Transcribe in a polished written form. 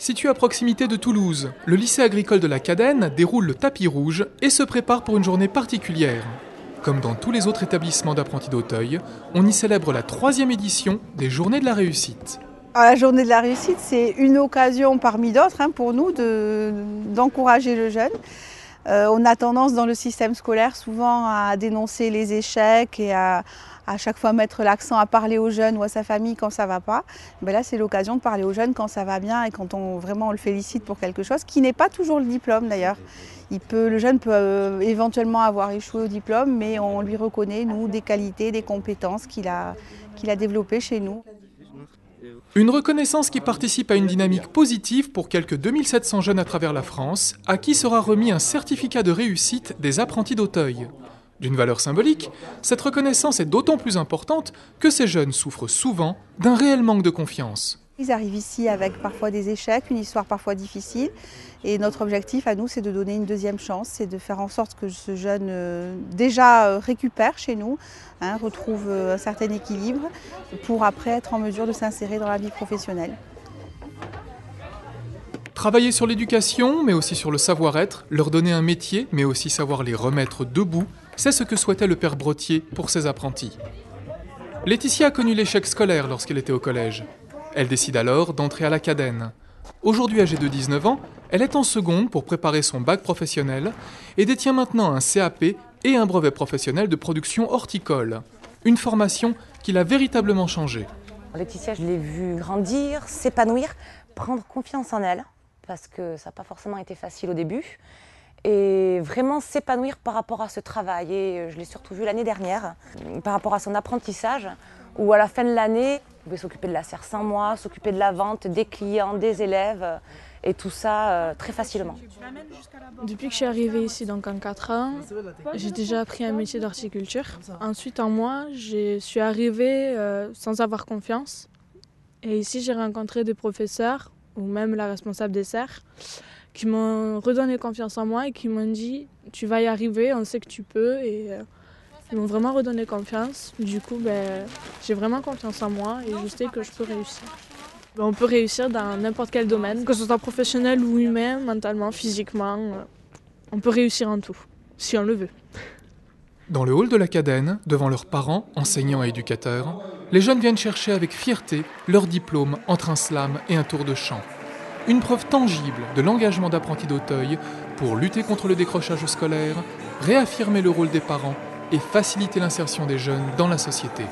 Situé à proximité de Toulouse, le lycée agricole de la Cadène déroule le tapis rouge et se prépare pour une journée particulière. Comme dans tous les autres établissements d'apprentis d'Auteuil, on y célèbre la 3e édition des Journées de la réussite. La journée de la réussite, c'est une occasion parmi d'autres pour nous d'encourager le jeune. On a tendance dans le système scolaire souvent à dénoncer les échecs et à chaque fois mettre l'accent à parler aux jeunes ou à sa famille quand ça ne va pas. Là, c'est l'occasion de parler aux jeunes quand ça va bien et quand on le félicite pour quelque chose, qui n'est pas toujours le diplôme d'ailleurs. Le jeune peut éventuellement avoir échoué au diplôme, mais on lui reconnaît, nous, des qualités, des compétences qu'il a développées chez nous. Une reconnaissance qui participe à une dynamique positive pour quelques 2700 jeunes à travers la France, à qui sera remis un certificat de réussite des apprentis d'Auteuil. D'une valeur symbolique, cette reconnaissance est d'autant plus importante que ces jeunes souffrent souvent d'un réel manque de confiance. Ils arrivent ici avec parfois des échecs, une histoire parfois difficile. Et notre objectif à nous, c'est de donner une deuxième chance, c'est de faire en sorte que ce jeune déjà récupère chez nous, retrouve un certain équilibre pour après être en mesure de s'insérer dans la vie professionnelle. Travailler sur l'éducation, mais aussi sur le savoir-être, leur donner un métier, mais aussi savoir les remettre debout, c'est ce que souhaitait le père Brottier pour ses apprentis. Laetitia a connu l'échec scolaire lorsqu'elle était au collège. Elle décide alors d'entrer à la Cadène. Aujourd'hui âgée de 19 ans, elle est en seconde pour préparer son bac professionnel et détient maintenant un CAP et un brevet professionnel de production horticole. Une formation qui l'a véritablement changée. Laetitia, je l'ai vue grandir, s'épanouir, prendre confiance en elle, parce que ça n'a pas forcément été facile au début, et vraiment s'épanouir par rapport à ce travail. Et je l'ai surtout vu l'année dernière, par rapport à son apprentissage, où à la fin de l'année, elle pouvait s'occuper de la serre sans moi, s'occuper de la vente, des clients, des élèves, et tout ça très facilement. Depuis que je suis arrivée ici, donc en 4 ans, j'ai déjà appris un métier d'horticulture. Ensuite, en moi, je suis arrivée sans avoir confiance. Et ici, j'ai rencontré des professeurs, ou même la responsable des serres, qui m'ont redonné confiance en moi et qui m'ont dit « tu vas y arriver, on sait que tu peux ». Et ils m'ont vraiment redonné confiance. Du coup, j'ai vraiment confiance en moi et je sais que je peux réussir. On peut réussir dans n'importe quel domaine, que ce soit professionnel ou humain, mentalement, physiquement. On peut réussir en tout, si on le veut. Dans le hall de la Cadène, devant leurs parents, enseignants et éducateurs, les jeunes viennent chercher avec fierté leur diplôme entre un slam et un tour de chant. Une preuve tangible de l'engagement d'apprentis d'Auteuil pour lutter contre le décrochage scolaire, réaffirmer le rôle des parents et faciliter l'insertion des jeunes dans la société.